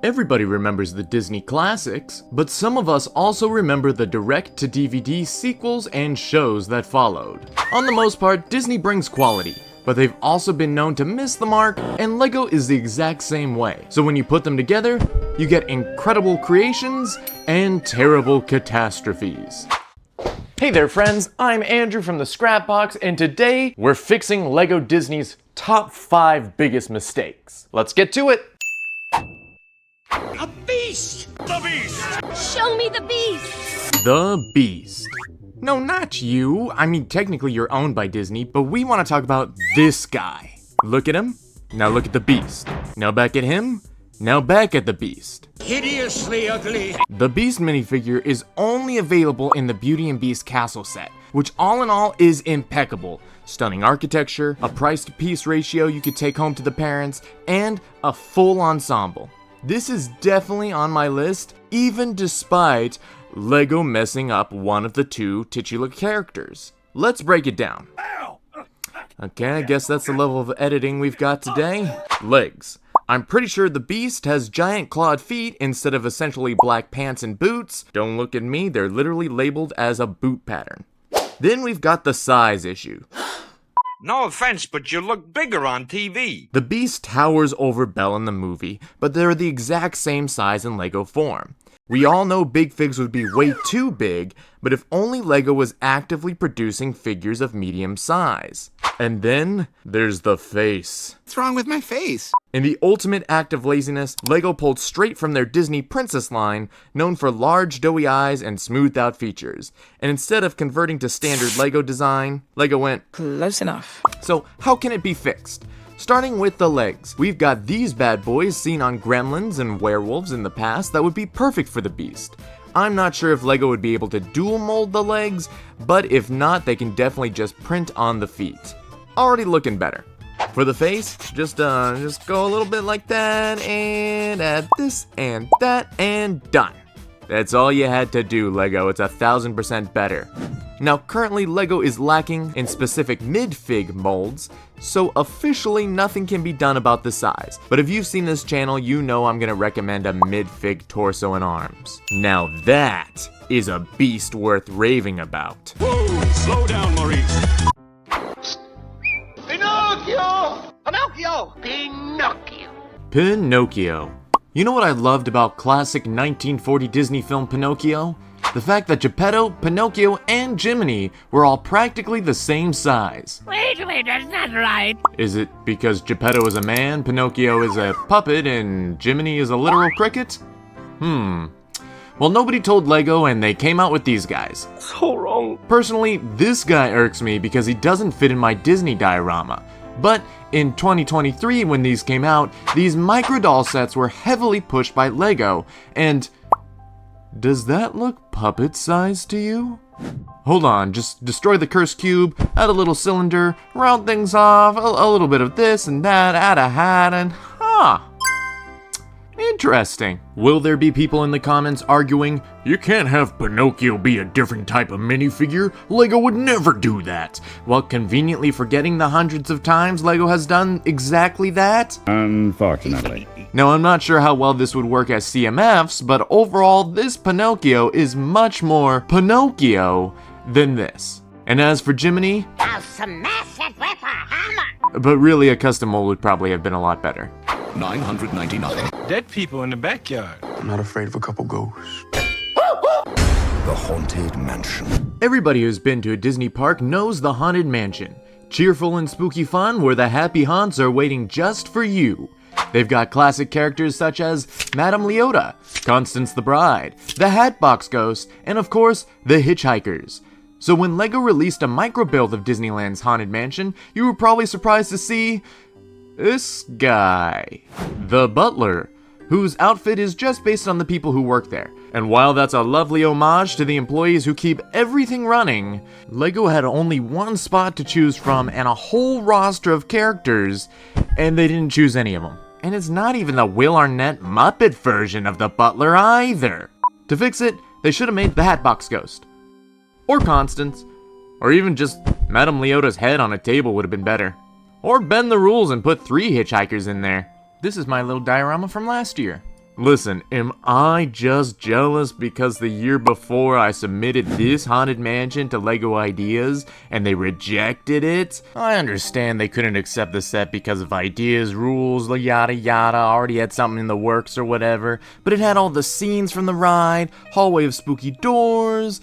Everybody remembers the Disney classics, but some of us also remember the direct-to-DVD sequels and shows that followed. On the most part, Disney brings quality, but they've also been known to miss the mark, and LEGO is the exact same way. So when you put them together, you get incredible creations and terrible catastrophes. Hey there friends, I'm Andrew from the Scrapbox, and today we're fixing LEGO Disney's top 5 biggest mistakes. Let's get to it! A beast! The beast! Show me the beast! The Beast. No, not you. I mean, technically you're owned by Disney, but we want to talk about this guy. Look at him. Now look at the Beast. Now back at him. Now back at the Beast. Hideously ugly. The Beast minifigure is only available in the Beauty and Beast castle set, which all in all is impeccable. Stunning architecture, a price to piece ratio you could take home to the parents, and a full ensemble. This is definitely on my list, even despite LEGO messing up one of the two titular characters. Let's break it down. Okay, I guess that's the level of editing we've got today. Legs. I'm pretty sure the Beast has giant clawed feet instead of essentially black pants and boots. Don't look at me, they're literally labeled as a boot pattern. Then we've got the size issue. No offense, but you look bigger on TV. The Beast towers over Belle in the movie, but they're the exact same size in LEGO form. We all know big figs would be way too big, but if only LEGO was actively producing figures of medium size. And then there's the face. What's wrong with my face? In the ultimate act of laziness, LEGO pulled straight from their Disney Princess line, known for large doughy eyes and smoothed out features. And instead of converting to standard LEGO design, LEGO went close enough. So how can it be fixed? Starting with the legs, we've got these bad boys seen on Gremlins and Werewolves in the past that would be perfect for the Beast. I'm not sure if LEGO would be able to dual mold the legs, but if not, they can definitely just print on the feet. Already looking better. For the face, just go a little bit like that, and add this and that, and done. That's all you had to do, LEGO. It's 1000% better. Now, currently LEGO is lacking in specific mid-fig molds, so officially nothing can be done about the size. But if you've seen this channel, you know I'm gonna recommend a mid-fig torso and arms. Now that is a beast worth raving about. Whoa, slow down, Maurice. Pinocchio! Pinocchio! Pinocchio! Pinocchio. You know what I loved about classic 1940 Disney film Pinocchio? The fact that Geppetto, Pinocchio, and Jiminy were all practically the same size. Wait, that's not right. Is it because Geppetto is a man, Pinocchio is a puppet, and Jiminy is a literal cricket? Well, nobody told LEGO and they came out with these guys. So wrong. Personally, this guy irks me because he doesn't fit in my Disney diorama. But in 2023, when these came out, these microdoll sets were heavily pushed by LEGO, and does that look puppet-sized to you? Hold on, just destroy the cursed cube, add a little cylinder, round things off, a little bit of this and that, add a hat, and interesting. Will there be people in the comments arguing, you can't have Pinocchio be a different type of minifigure, LEGO would never do that, while conveniently forgetting the hundreds of times LEGO has done exactly that? Unfortunately. Now, I'm not sure how well this would work as CMFs, but overall, this Pinocchio is much more Pinocchio than this. And as for Jiminy, I'll smash it with a hammer. but really a custom mold would probably have been a lot better. $999. Dead people in the backyard. I'm not afraid of a couple ghosts. The Haunted Mansion. Everybody who's been to a Disney park knows the Haunted Mansion. Cheerful and spooky fun where the happy haunts are waiting just for you. They've got classic characters such as Madame Leota, Constance the Bride, the Hatbox Ghost, and of course, the Hitchhikers. So when LEGO released a micro-build of Disneyland's Haunted Mansion, you were probably surprised to see this guy, the butler, whose outfit is just based on the people who work there. And while that's a lovely homage to the employees who keep everything running, LEGO had only one spot to choose from and a whole roster of characters, and they didn't choose any of them. And it's not even the Will Arnett Muppet version of the butler either. To fix it, they should have made the Hatbox Ghost. Or Constance. Or even just Madame Leota's head on a table would have been better. Or bend the rules and put 3 hitchhikers in there. This is my little diorama from last year. Listen, am I just jealous because the year before I submitted this Haunted Mansion to LEGO Ideas and they rejected it? I understand they couldn't accept the set because of Ideas, rules, yada yada, already had something in the works or whatever, but it had all the scenes from the ride, hallway of spooky doors,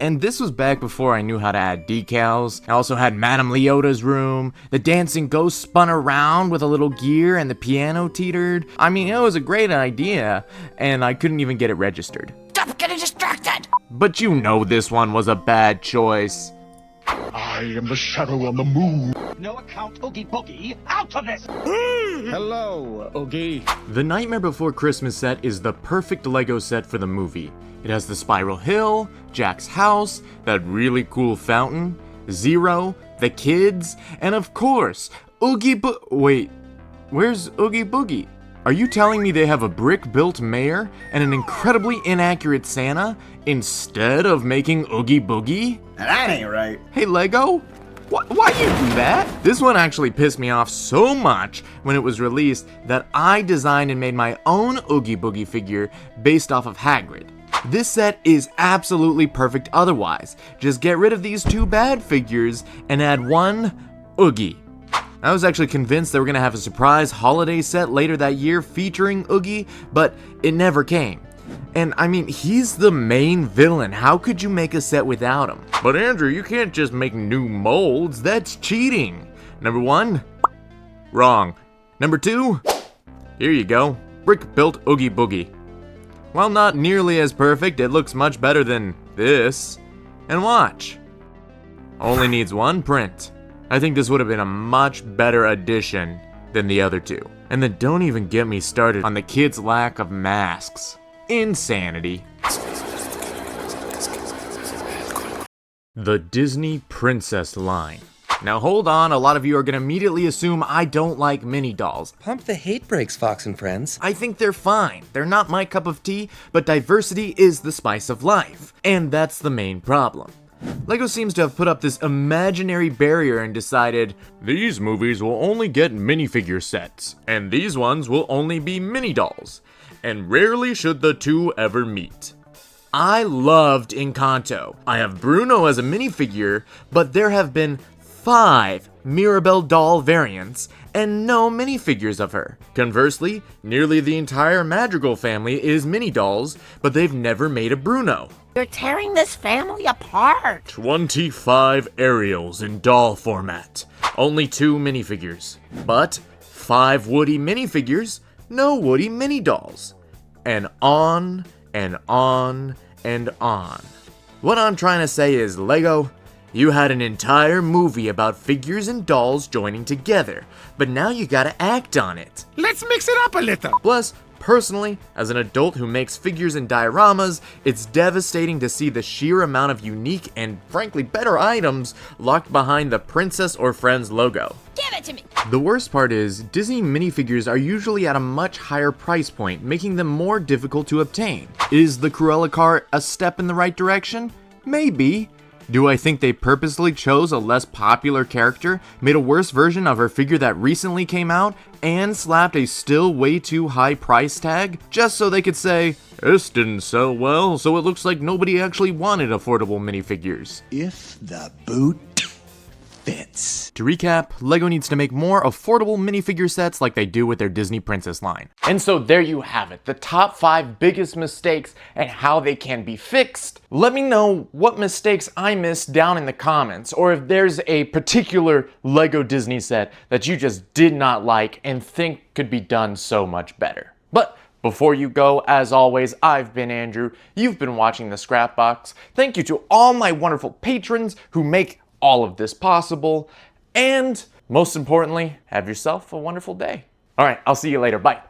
and this was back before I knew how to add decals. I also had Madame Leota's room, the dancing ghost spun around with a little gear and the piano teetered. I mean, it was a great idea. And I couldn't even get it registered. Stop getting distracted! But you know this one was a bad choice. I am the shadow on the moon. No account, Oogie Boogie. Out of this! Hello, Oogie. The Nightmare Before Christmas set is the perfect LEGO set for the movie. It has the spiral hill, Jack's house, that really cool fountain, Zero, the kids, and of course, Wait, where's Oogie Boogie? Are you telling me they have a brick-built mayor and an incredibly inaccurate Santa instead of making Oogie Boogie? That ain't right. Hey, LEGO? Why you do that? This one actually pissed me off so much when it was released that I designed and made my own Oogie Boogie figure based off of Hagrid. This set is absolutely perfect otherwise. Just get rid of these two bad figures and add one Oogie. I was actually convinced they were going to have a surprise holiday set later that year featuring Oogie, but it never came. And I mean, he's the main villain. How could you make a set without him? But Andrew, you can't just make new molds. That's cheating. Number one, wrong. Number two, here you go. Brick-built Oogie Boogie. While not nearly as perfect, it looks much better than this. And watch. Only needs one print. I think this would have been a much better addition than the other two. And then don't even get me started on the kids' lack of masks. Insanity. The Disney Princess line. Now hold on, a lot of you are gonna immediately assume I don't like mini dolls. Pump the hate brakes, Fox and Friends. I think they're fine. They're not my cup of tea, but diversity is the spice of life. And that's the main problem. LEGO seems to have put up this imaginary barrier and decided, these movies will only get minifigure sets, and these ones will only be mini dolls, and rarely should the two ever meet. I loved Encanto. I have Bruno as a minifigure, but there have been 5 Mirabelle doll variants and no minifigures of her. Conversely, nearly the entire Madrigal family is mini dolls, but they've never made a Bruno. You're tearing this family apart. 25 Ariels in doll format. Only 2 minifigures. But 5 Woody minifigures, no Woody mini dolls. And on and on and on. What I'm trying to say is, LEGO, you had an entire movie about figures and dolls joining together, but now you gotta act on it. Let's mix it up a little. Plus, personally, as an adult who makes figures and dioramas, it's devastating to see the sheer amount of unique and frankly better items locked behind the Princess or Friends logo. Give it to me. The worst part is, Disney minifigures are usually at a much higher price point, making them more difficult to obtain. Is the Cruella cart a step in the right direction? Maybe. Do I think they purposely chose a less popular character, made a worse version of her figure that recently came out, and slapped a still way too high price tag, just so they could say, this didn't sell well, so it looks like nobody actually wanted affordable minifigures? If the boot fits. To recap, LEGO needs to make more affordable minifigure sets like they do with their Disney Princess line. And so there you have it, the top 5 biggest mistakes and how they can be fixed. Let me know what mistakes I missed down in the comments, or if there's a particular LEGO Disney set that you just did not like and think could be done so much better. But before you go, as always, I've been Andrew, you've been watching The Scrapbox. Thank you to all my wonderful patrons who make all of this possible, and most importantly, have yourself a wonderful day. All right, I'll see you later. Bye.